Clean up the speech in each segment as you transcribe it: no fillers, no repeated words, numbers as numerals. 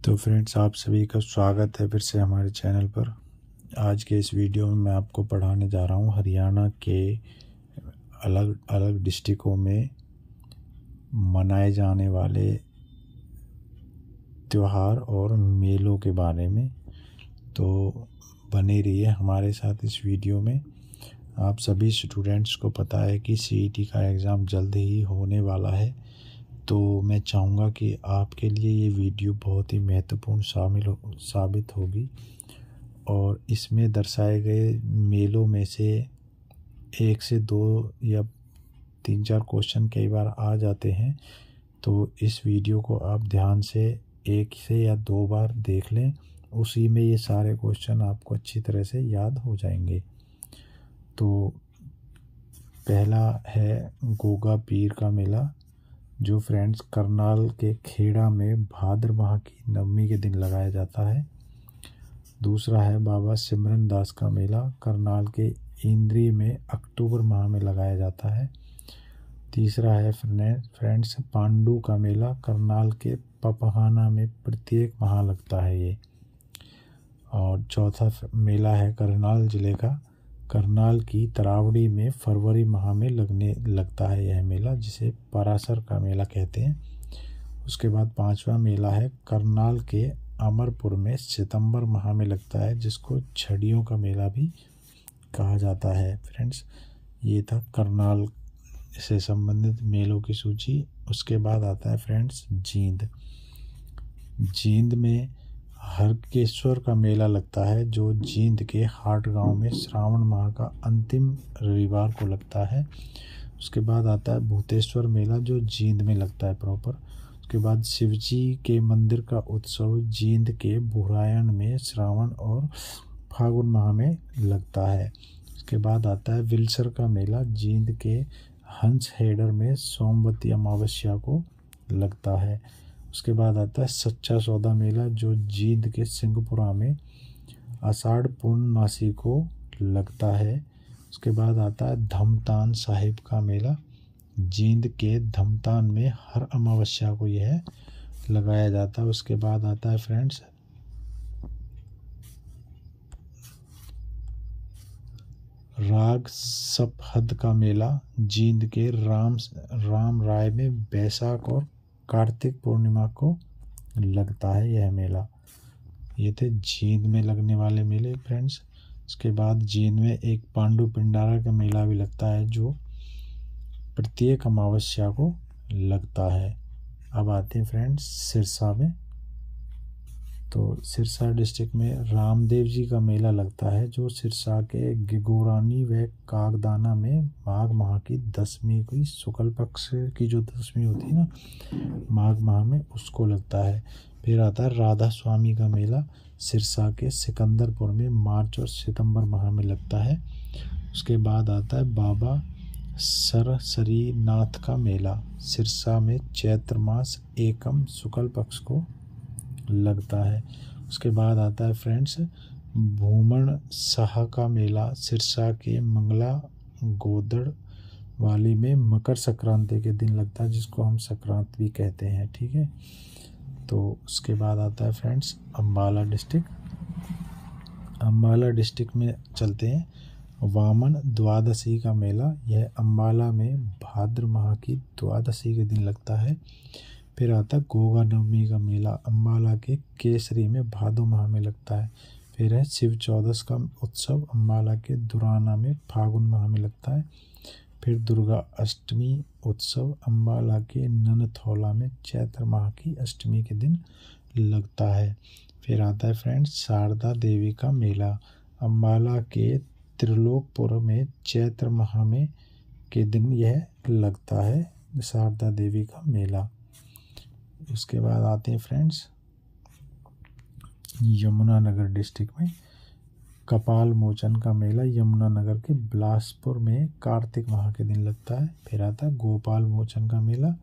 तो फ्रेंड्स, आप सभी का स्वागत है फिर से हमारे चैनल पर। आज के इस वीडियो में मैं आपको पढ़ाने जा रहा हूँ हरियाणा के अलग अलग डिस्ट्रिक्टों में मनाए जाने वाले त्यौहार और मेलों के बारे में। तो बने रहिए हमारे साथ इस वीडियो में। आप सभी स्टूडेंट्स को पता है कि सीईटी का एग्ज़ाम जल्द ही होने वाला है, तो मैं चाहूँगा कि आपके लिए ये वीडियो बहुत ही महत्वपूर्ण साबित होगी। और इसमें दर्शाए गए मेलों में से 1 से 2 या 3-4 क्वेश्चन कई बार आ जाते हैं, तो इस वीडियो को आप ध्यान से 1 से या 2 बार देख लें। उसी में ये सारे क्वेश्चन आपको अच्छी तरह से याद हो जाएंगे। तो पहला है गोगा पीर का मेला, जो फ्रेंड्स करनाल के खेड़ा में भाद्र माह की नवमी के दिन लगाया जाता है। दूसरा है बाबा सिमरन दास का मेला, करनाल के इंद्री में अक्टूबर माह में लगाया जाता है। तीसरा है फ्रेंड्स पांडू का मेला, करनाल के पपहाना में प्रत्येक माह लगता है ये। और चौथा मेला है करनाल ज़िले का, करनाल की तरावड़ी में फरवरी माह में लगता है यह मेला, जिसे परासर का मेला कहते हैं। उसके बाद 5वां मेला है करनाल के अमरपुर में सितंबर माह में लगता है, जिसको छड़ियों का मेला भी कहा जाता है। फ्रेंड्स, ये था करनाल से संबंधित मेलों की सूची। उसके बाद आता है फ्रेंड्स जींद में हरकेश्वर का मेला लगता है, जो जींद के हाट गांव में श्रावण माह का अंतिम रविवार को लगता है। उसके बाद आता है भूतेश्वर मेला, जो जींद में लगता है प्रॉपर। उसके बाद शिवजी के मंदिर का उत्सव जींद के बुरायन में श्रावण और फागुन माह में लगता है। उसके बाद आता है विल्सर का मेला, जींद के हंस हेडर में सोमवती अमावस्या को लगता है। उसके बाद आता है सच्चा सौदा मेला, जो जींद के सिंहपुरा में आषाढ़ पूर्णमासी को लगता है। उसके बाद आता है धमतान साहिब का मेला, जींद के धमतान में हर अमावस्या को यह लगाया जाता है। उसके बाद आता है फ्रेंड्स राग सपहद का मेला, जींद के राम राय में बैसाख और कार्तिक पूर्णिमा को लगता है यह मेला। ये थे जींद में लगने वाले मेले फ्रेंड्स। इसके बाद जींद में एक पांडु पिंडारा का मेला भी लगता है, जो प्रत्येक अमावस्या को लगता है। अब आते हैं फ्रेंड्स सिरसा में। तो सिरसा डिस्ट्रिक्ट में रामदेव जी का मेला लगता है, जो सिरसा के गिगोरानी व कागदाना में माघ माह की 10वीं की शुक्ल पक्ष की जो 10वीं होती है ना माघ माह में, उसको लगता है। फिर आता है राधा स्वामी का मेला, सिरसा के सिकंदरपुर में मार्च और सितंबर माह में लगता है। उसके बाद आता है बाबा सरसरी नाथ का मेला, सिरसा में चैत्र मास एकम शुक्ल पक्ष को लगता है। उसके बाद आता है फ्रेंड्स भूमण शाह का मेला, सिरसा के मंगला गोदड़ वाली में मकर संक्रांति के दिन लगता है, जिसको हम संक्रांति भी कहते हैं। ठीक है। तो उसके बाद आता है फ्रेंड्स अम्बाला डिस्ट्रिक्ट में चलते हैं। वामन द्वादशी का मेला, यह अम्बाला में भाद्र माह की द्वादशी के दिन लगता है। फिर आता है गोगा नवमी का मेला, अम्बाला के केसरी में भादो माह में लगता है। फिर है शिव चौदस का उत्सव, अम्बाला के दुराना में फागुन माह में लगता है। फिर दुर्गा अष्टमी उत्सव अम्बाला के ननथौला में चैत्र माह की अष्टमी के दिन लगता है। फिर आता है फ्रेंड्स शारदा देवी का मेला, अम्बाला के त्रिलोकपुर में चैत्र माह में के दिन यह लगता है, शारदा देवी का मेला। उसके बाद आते हैं फ्रेंड्स यमुनानगर डिस्ट्रिक्ट में कपाल मोचन का मेला, यमुनानगर के बिलासपुर में कार्तिक माह के दिन लगता है। फिर आता है गोपाल मोचन का मेला,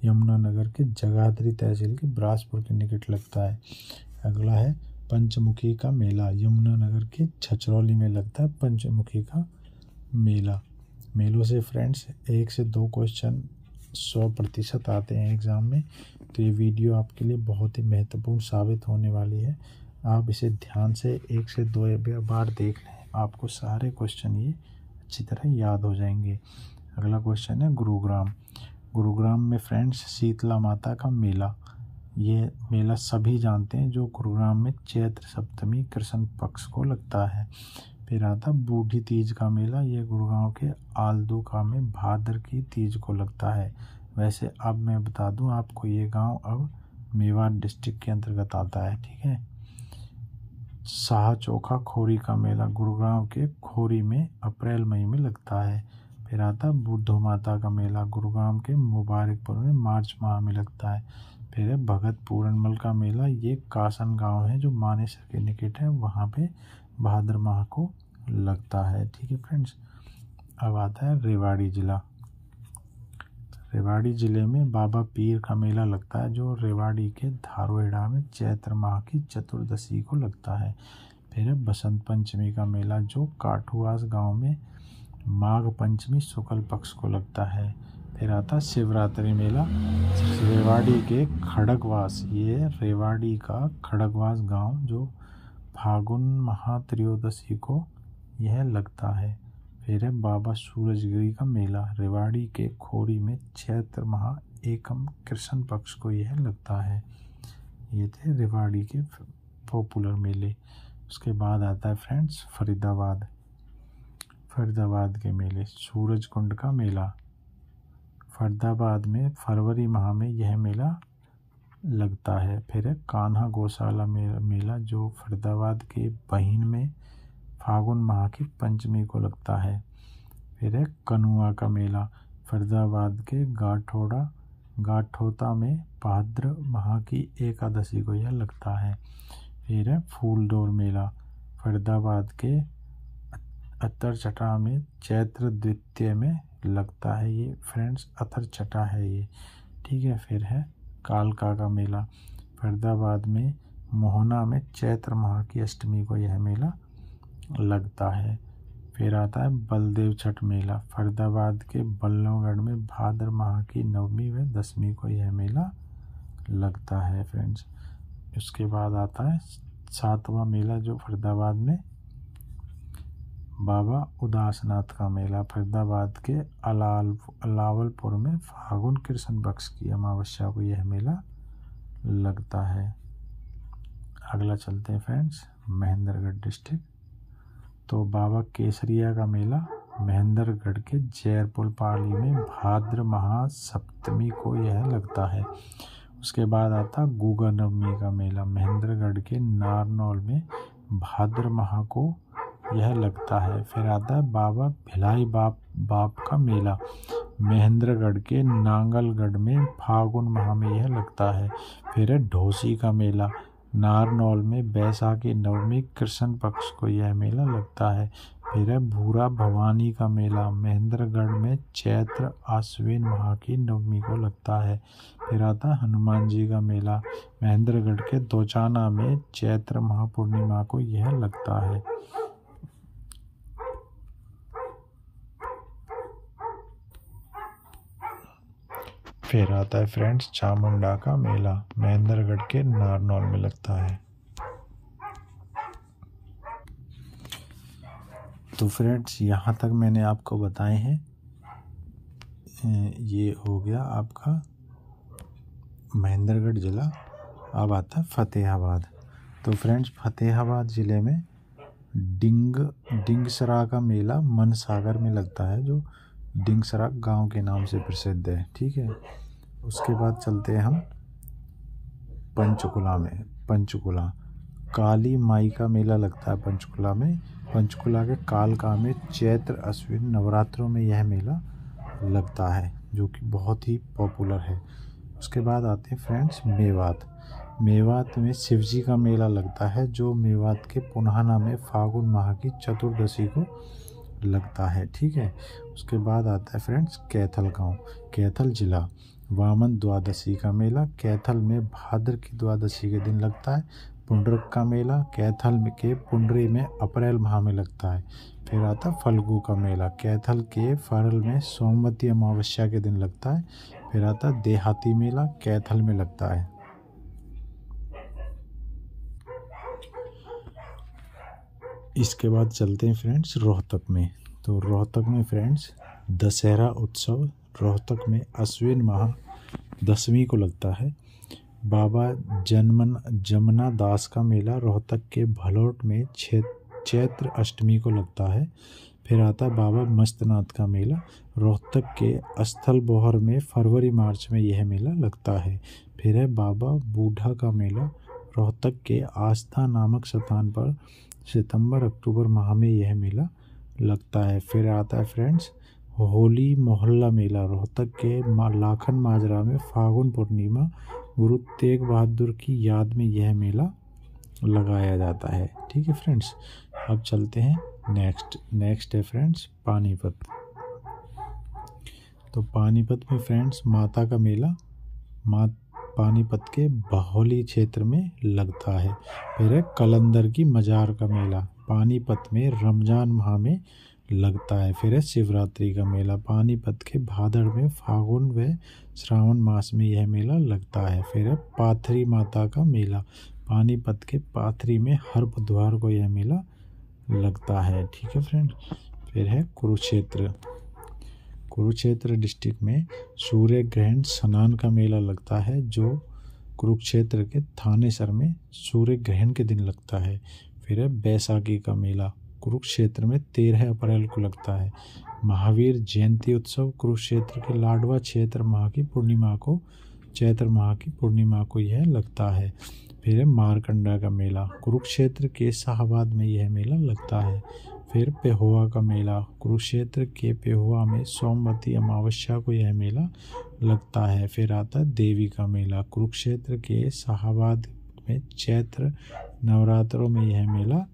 यमुनानगर के जगाधरी तहसील के बिलासपुर के निकट लगता है। अगला है पंचमुखी का मेला, यमुनानगर के छछरौली में लगता है पंचमुखी का मेला। मेलों से फ्रेंड्स 1 से 2 क्वेश्चन 100% आते हैं एग्ज़ाम में। तो ये वीडियो आपके लिए बहुत ही महत्वपूर्ण साबित होने वाली है। आप इसे ध्यान से 1 से 2 बार देख लें, आपको सारे क्वेश्चन ये अच्छी तरह याद हो जाएंगे। अगला क्वेश्चन है गुरुग्राम। गुरुग्राम में फ्रेंड्स शीतला माता का मेला, ये मेला सभी जानते हैं, जो गुरुग्राम में चैत्र सप्तमी कृष्ण पक्ष को लगता है। फिर आता बूढ़ी तीज का मेला, ये गुड़गांव के आलदूका में भाद्र की तीज को लगता है। वैसे अब मैं बता दूं आपको, ये गांव अब मेवाड़ डिस्ट्रिक्ट के अंतर्गत आता है, ठीक है। शाह चोखा खोरी का मेला गुड़गांव के खोरी में अप्रैल मई में लगता है। फिर आता बुद्धो माता का मेला, गुड़गांव के मुबारकपुर में मार्च माह में लगता है। फिर है भगत पूरनमल का मेला, ये कासन गांव है जो मानेसर के निकट है, वहाँ पे भाद्र माह को लगता है, ठीक है फ्रेंड्स। अब आता है रेवाड़ी ज़िला। रेवाड़ी ज़िले में बाबा पीर का मेला लगता है, जो रेवाड़ी के धारोहेड़ा में चैत्र माह की चतुर्दशी को लगता है। फिर है बसंत पंचमी का मेला, जो काठुआस गांव में माघ पंचमी शुक्ल पक्ष को लगता है। फिर आता शिवरात्रि मेला, रेवाड़ी के खड़गवास, ये रेवाड़ी का खड़गवास गांव जो फागुन महात्रयोदशी को यह लगता है। फिर है बाबा सूरजगिरी का मेला, रेवाड़ी के खोरी में चैत्र माह एकम कृष्ण पक्ष को यह लगता है। ये थे रेवाड़ी के पॉपुलर मेले। उसके बाद आता है फ्रेंड्स फरीदाबाद। फरीदाबाद के मेले, सूरज कुंड का मेला, फरीदाबाद में फरवरी माह में यह मेला लगता है। फिर है कान्हा गौशाला मेला, जो फरीदाबाद के बहीन में फागुन माह की पंचमी को लगता है। फिर है कनुआ का मेला, फरीदाबाद के गाठोता में भाद्र माह की एकादशी को यह लगता है। फिर है फूलडोर मेला, फरीदाबाद के अतरचटा में चैत्र द्वितीय में लगता है। ये फ्रेंड्स अतरचटा है ये, ठीक है। फिर है कालका का मेला, फरीदाबाद में मोहना में चैत्र माह की अष्टमी को यह मेला लगता है। फिर आता है बलदेव छठ मेला, फरीदाबाद के बल्लभगढ़ में भाद्र माह की नवमी व दसवीं को यह मेला लगता है फ्रेंड्स। उसके बाद आता है सातवां मेला, जो फरीदाबाद में बाबा उदासनाथ का मेला, फरीदाबाद के अलावलपुर में फागुन कृष्ण पक्ष की अमावस्या को यह मेला लगता है। अगला चलते हैं फ्रेंड्स महेंद्रगढ़ डिस्ट्रिक्ट। तो बाबा केसरिया का मेला महेंद्रगढ़ के जैरपुर पाली में भाद्र माह सप्तमी को यह लगता है। उसके बाद आता गुगा नवमी का मेला, महेंद्रगढ़ के नारनौल में भाद्र माह को यह लगता है। फिर आता है बाबा भिलाई बाप का मेला, महेंद्रगढ़ के नांगलगढ़ में फागुन माह में यह लगता है। फिर है ढोसी का मेला, नारनौल में बैसाखी नवमी कृष्ण पक्ष को यह मेला लगता है। फिर है भूरा भवानी का मेला, महेंद्रगढ़ में चैत्र आश्विन माह की नवमी को लगता है। फिर आता हनुमान जी का मेला, महेंद्रगढ़ के दोचाना में चैत्र माह पूर्णिमा को यह लगता है। फिर आता है फ्रेंड्स चामुंडा का मेला, महेंद्रगढ़ के नारनौल में लगता है। तो फ्रेंड्स यहाँ तक मैंने आपको बताए हैं, ये हो गया आपका महेंद्रगढ़ ज़िला। अब आता है फतेहाबाद। तो फ्रेंड्स फतेहाबाद ज़िले में डिंगसरा का मेला मनसागर में लगता है, जो डिंगसरा गांव के नाम से प्रसिद्ध है, ठीक है। उसके बाद चलते हैं हम पंचकुला में। पंचकुला काली माई का मेला लगता है पंचकुला में। पंचकुला के कालका में चैत्र अश्विन नवरात्रों में यह मेला लगता है, जो कि बहुत ही पॉपुलर है। उसके बाद आते हैं फ्रेंड्स मेवात। मेवात में शिवजी का मेला लगता है, जो मेवात के पुन्हाना में फागुन माह की चतुर्दशी को लगता है, ठीक है। उसके बाद आता है फ्रेंड्स कैथल गांव, कैथल जिला। वामन द्वादशी का मेला कैथल में भाद्र की द्वादशी के दिन लगता है। पुंडरक का मेला कैथल के पुंडरी में अप्रैल माह में लगता है। फिर आता है फल्गु का मेला, कैथल के फरल में सोमवती अमावस्या के दिन लगता है। फिर आता है देहाती मेला, कैथल में लगता है। इसके बाद चलते हैं फ्रेंड्स रोहतक में। तो रोहतक में फ्रेंड्स दशहरा उत्सव रोहतक में अश्विन माह 10वीं को लगता है। बाबा जमना दास का मेला रोहतक के भलोट में चैत्र अष्टमी को लगता है। फिर आता है बाबा मस्तनाथ का मेला, रोहतक के स्थल बोहर में फरवरी मार्च में यह मेला लगता है। फिर है बाबा बूढ़ा का मेला, रोहतक के आस्था नामक स्थान पर सितंबर अक्टूबर माह में यह मेला लगता है। फिर आता है फ्रेंड्स होली मोहल्ला मेला, रोहतक के लाखन माजरा में फागुन पूर्णिमा गुरु तेग बहादुर की याद में यह मेला लगाया जाता है। ठीक है फ्रेंड्स, अब चलते हैं नेक्स्ट है फ्रेंड्स पानीपत। तो पानीपत में फ्रेंड्स माता का मेला पानीपत के बाहोली क्षेत्र में लगता है। फिर है कलंदर की मजार का मेला, पानीपत में रमजान माह में लगता है। फिर है शिवरात्रि का मेला, पानीपत के भादड़ में फागुन व श्रावण मास में यह मेला लगता है। फिर है पाथरी माता का मेला, पानीपत के पाथरी में हर बुधवार को यह मेला लगता है। ठीक है फ्रेंड। फिर है कुरुक्षेत्र डिस्ट्रिक्ट में सूर्य ग्रहण स्नान का मेला लगता है, जो कुरुक्षेत्र के थानेसर में सूर्य ग्रहण के दिन लगता है। फिर है बैसाखी का मेला, कुरुक्षेत्र में 13 अप्रैल को लगता है। महावीर जयंती उत्सव कुरुक्षेत्र के लाडवा चैत्र माह की पूर्णिमा को यह लगता है। फिर है मारकंडा का मेला, कुरुक्षेत्र के शाहबाद में यह मेला लगता है। फिर पेहोवा का मेला, कुरुक्षेत्र के पेहोवा में सोमवती अमावस्या को यह मेला लगता है। फिर आता है देवी का मेला, कुरुक्षेत्र के शाहबाद में चैत्र नवरात्रों में यह मेला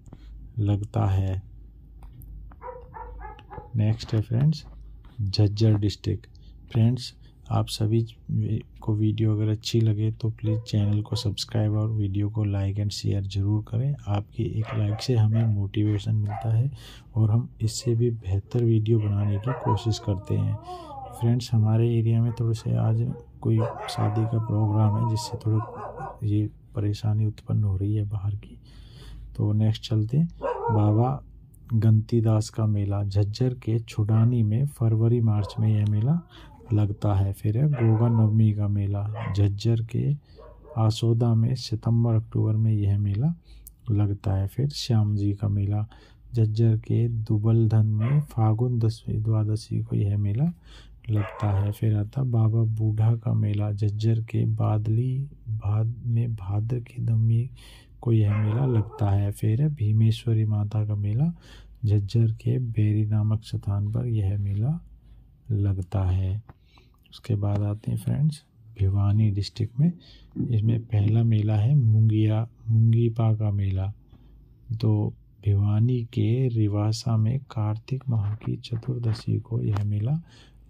लगता है। नेक्स्ट है फ्रेंड्स झज्जर डिस्ट्रिक्ट। फ्रेंड्स आप सभी को वीडियो अगर अच्छी लगे तो प्लीज़ चैनल को सब्सक्राइब और वीडियो को लाइक एंड शेयर ज़रूर करें। आपकी एक लाइक से हमें मोटिवेशन मिलता है और हम इससे भी बेहतर वीडियो बनाने की कोशिश करते हैं। फ्रेंड्स हमारे एरिया में थोड़े से आज कोई शादी का प्रोग्राम है, जिससे थोड़ा ये परेशानी उत्पन्न हो रही है बाहर की। तो नेक्स्ट चलते हैं बाबा गंतीदास का मेला, झज्जर के छुडानी में फरवरी मार्च में यह मेला लगता है। फिर है गोगा नवमी का मेला, झज्जर के आसोदा में सितंबर अक्टूबर में यह मेला लगता है। फिर श्याम जी का मेला, झज्जर के दुबलधन में फागुन द्वादशी को यह मेला लगता है। फिर आता बाबा बूढ़ा का मेला, झज्जर के में भाद्र की दमी को यह मेला लगता है। फिर है भीमेश्वरी माता का मेला, झज्जर के बेरी नामक स्थान पर यह मेला लगता है। उसके बाद आते हैं फ्रेंड्स भिवानी डिस्ट्रिक्ट में। इसमें पहला मेला है मुंगीपा का मेला। तो भिवानी के रिवासा में कार्तिक माह की चतुर्दशी को यह मेला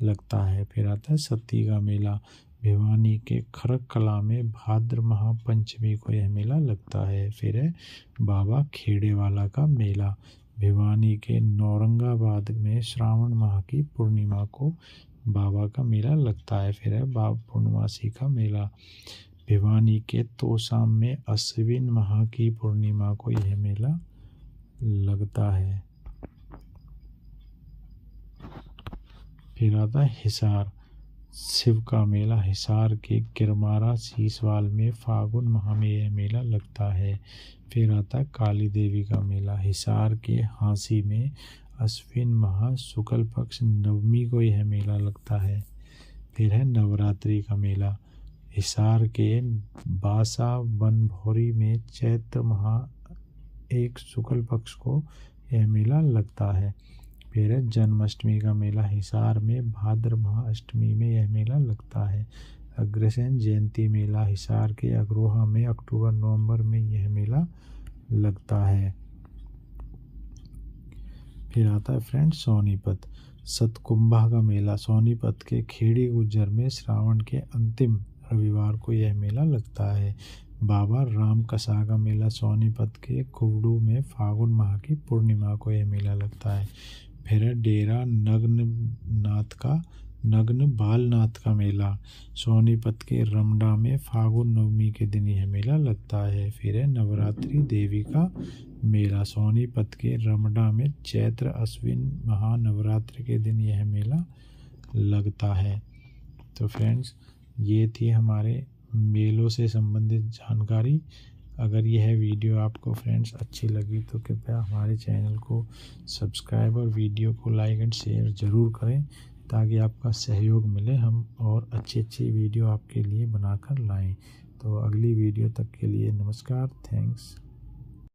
लगता है। फिर आता है सती का मेला, भिवानी के खरक कला में भाद्र माह पंचमी को यह मेला लगता है। फिर है बाबा खेड़ेवाला का मेला, भिवानी के नौरंगाबाद में श्रावण माह की पूर्णिमा को बाबा का मेला लगता है। फिर है बाबा पूर्णमासी का मेला, भिवानी के तोसाम में अश्विन माह की पूर्णिमा को यह मेला लगता है। फिर आता है हिसार शिव का मेला, हिसार के गिरमारा सीसवाल में फागुन माह में यह मेला लगता है। फिर आता है काली देवी का मेला, हिसार के हांसी में अश्विन माह शुक्ल पक्ष नवमी को यह मेला लगता है। फिर है नवरात्रि का मेला, हिसार के बासा बनभौरी में चैत्र माह एक शुक्ल पक्ष को यह मेला लगता है। फिर है जन्माष्टमी का मेला, हिसार में भाद्र माह अष्टमी में यह मेला लगता है। अग्रसेन जयंती मेला, हिसार के अग्रोहा में अक्टूबर नवंबर में यह मेला लगता है। फिर आता है फ्रेंड्स सोनीपत सतकुंभा का मेला, सोनीपत के खेड़ी गुज्जर में श्रावण के अंतिम रविवार को यह मेला लगता है। बाबा राम कसागा मेला सोनीपत के कुवड़ू में फागुन माह की पूर्णिमा को यह मेला लगता है। फिर है डेरा नग्न बालनाथ का मेला सोनीपत के रमडा में फागुन नवमी के दिन यह मेला लगता है। फिर है नवरात्रि देवी का मेला सोनीपत के रमडा में चैत्र अश्विन महानवरात्रि के दिन यह मेला लगता है। तो फ्रेंड्स, ये थी हमारे मेलों से संबंधित जानकारी। अगर यह वीडियो आपको फ्रेंड्स अच्छी लगी तो कृपया हमारे चैनल को सब्सक्राइब और वीडियो को लाइक एंड शेयर ज़रूर करें, ताकि आपका सहयोग मिले, हम और अच्छी वीडियो आपके लिए बनाकर लाएं। तो अगली वीडियो तक के लिए नमस्कार, थैंक्स।